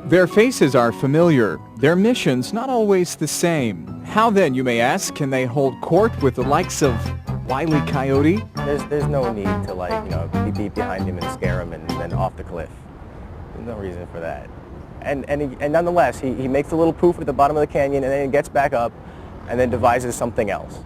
Their faces are familiar, their missions not always the same. How then, you may ask, can they hold court with the likes of Wile E. Coyote? There's no need to be behind him and scare him and then off the cliff. There's no reason for that. And nonetheless, he makes a little poof at the bottom of the canyon and then he gets back up and then devises something else.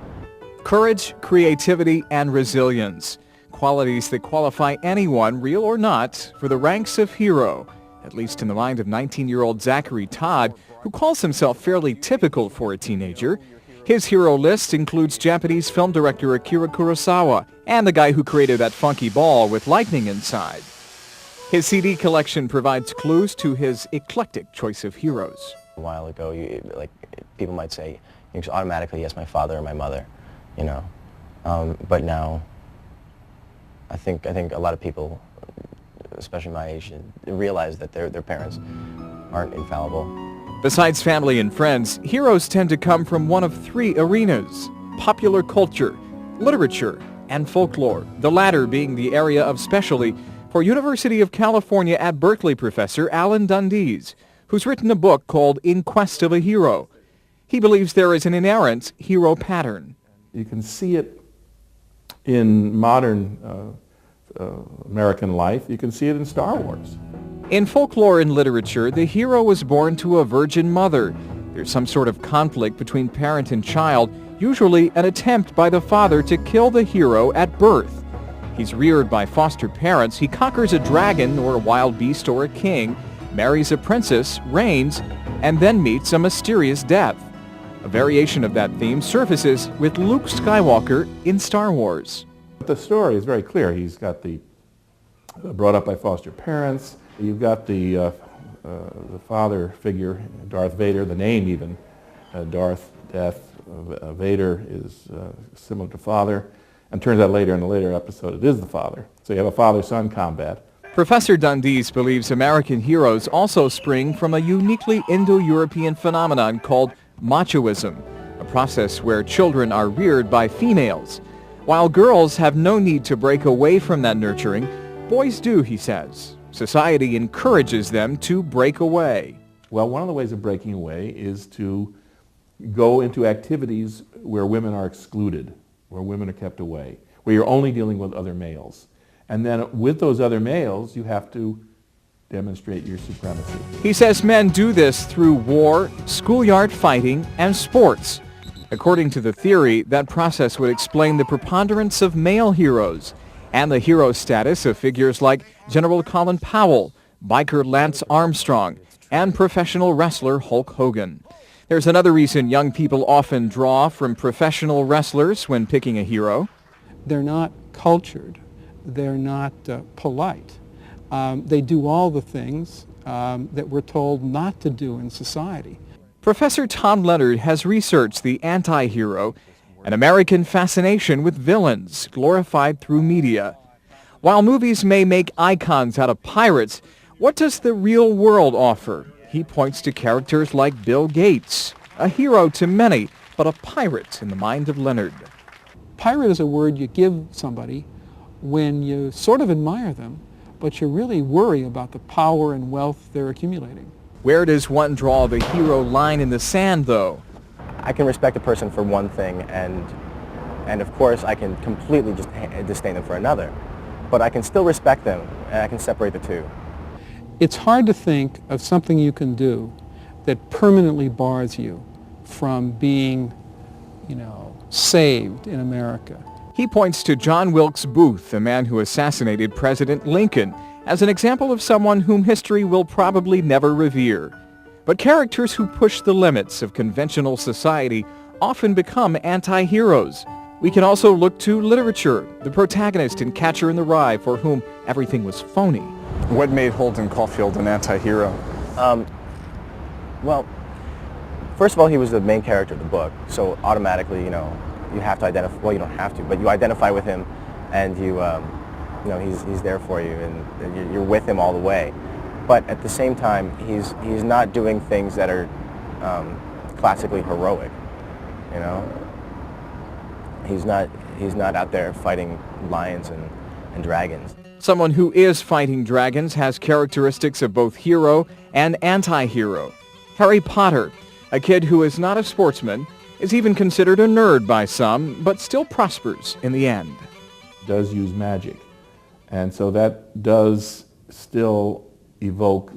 Courage, creativity, and resilience. Qualities that qualify anyone, real or not, for the ranks of hero. At least in the mind of 19-year-old Zachary Todd, who calls himself fairly typical for a teenager. His hero list includes Japanese film director Akira Kurosawa and the guy who created that funky ball with lightning inside. His CD collection provides clues to his eclectic choice of heroes. A while ago, people might say, you just automatically, yes, my father or my mother, but now, I think a lot of people, especially my age, realize that their parents aren't infallible. Besides family and friends, heroes tend to come from one of three arenas: popular culture, literature, and folklore, the latter being the area of specialty for University of California at Berkeley professor Alan Dundes, who's written a book called In Quest of a Hero. He believes there is an inerrant hero pattern. You can see it in modern American life. You can see it in Star Wars. In folklore and literature, the hero was born to a virgin mother. There's some sort of conflict between parent and child, usually an attempt by the father to kill the hero at birth. He's reared by foster parents. He conquers a dragon or a wild beast or a king, marries a princess, reigns, and then meets a mysterious death. A variation of that theme surfaces with Luke Skywalker in Star Wars. The story is very clear. He's got brought up by foster parents. You've got the father figure, Darth Vader, the name even, Darth, Death, Vader is similar to father. And turns out later in the later episode it is the father. So you have a father-son combat. Professor Dundes believes American heroes also spring from a uniquely Indo-European phenomenon called machoism, a process where children are reared by females. While girls have no need to break away from that nurturing, boys do, he says. Society encourages them to break away. Well, one of the ways of breaking away is to go into activities where women are excluded, where women are kept away, where you're only dealing with other males. And then with those other males, you have to demonstrate your supremacy. He says men do this through war, schoolyard fighting, and sports. According to the theory, that process would explain the preponderance of male heroes and the hero status of figures like General Colin Powell, biker Lance Armstrong, and professional wrestler Hulk Hogan. There's another reason young people often draw from professional wrestlers when picking a hero. They're not cultured. They're not polite. They do all the things that we're told not to do in society. Professor Tom Leonard has researched the anti-hero, an American fascination with villains glorified through media. While movies may make icons out of pirates, what does the real world offer? He points to characters like Bill Gates, a hero to many, but a pirate in the mind of Leonard. Pirate is a word you give somebody when you sort of admire them, but you really worry about the power and wealth they're accumulating. Where does one draw the hero line in the sand, though? I can respect a person for one thing, and of course I can completely just disdain them for another. But I can still respect them, and I can separate the two. It's hard to think of something you can do that permanently bars you from being, saved in America. He points to John Wilkes Booth, a man who assassinated President Lincoln, as an example of someone whom history will probably never revere. But characters who push the limits of conventional society often become anti-heroes. We can also look to literature, the protagonist in Catcher in the Rye, for whom everything was phony. What made Holden Caulfield an anti-hero? Well, first of all, he was the main character of the book, so automatically, you have to identify, well, you don't have to, but you identify with him, and he's there for you, and you're with him all the way. But at the same time, he's not doing things that are classically heroic, He's not out there fighting lions and dragons. Someone who is fighting dragons has characteristics of both hero and anti-hero. Harry Potter, a kid who is not a sportsman, is even considered a nerd by some, but still prospers in the end. Does use magic. And so that does still evoke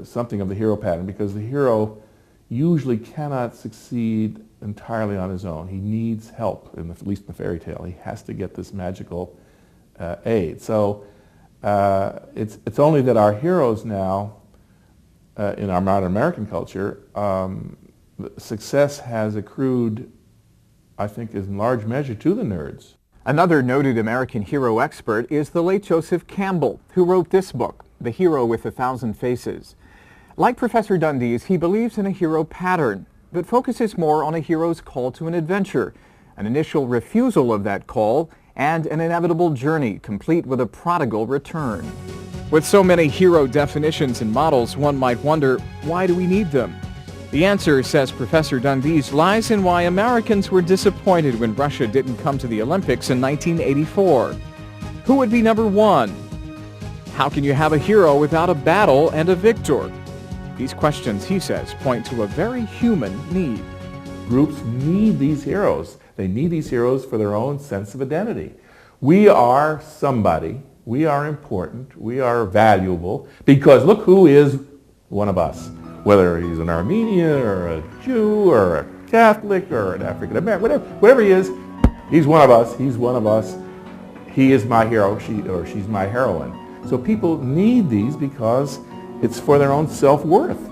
something of the hero pattern, because the hero usually cannot succeed entirely on his own. He needs help, at least in the fairy tale. He has to get this magical aid. So it's only that our heroes now, in our modern American culture, success has accrued, I think, in large measure to the nerds. Another noted American hero expert is the late Joseph Campbell, who wrote this book, The Hero with a Thousand Faces. Like Professor Dundee's, he believes in a hero pattern, but focuses more on a hero's call to an adventure, an initial refusal of that call, and an inevitable journey complete with a prodigal return. With so many hero definitions and models, one might wonder, why do we need them? The answer, says Professor Dundee's, lies in why Americans were disappointed when Russia didn't come to the Olympics in 1984. Who would be number one? How can you have a hero without a battle and a victor? These questions, he says, point to a very human need. Groups need these heroes. They need these heroes for their own sense of identity. We are somebody. We are important. We are valuable because look who is one of us. Whether he's an Armenian or a Jew or a Catholic or an African American, whatever he is, he's one of us. He's one of us. He is my hero, she or she's my heroine. So people need these because it's for their own self-worth.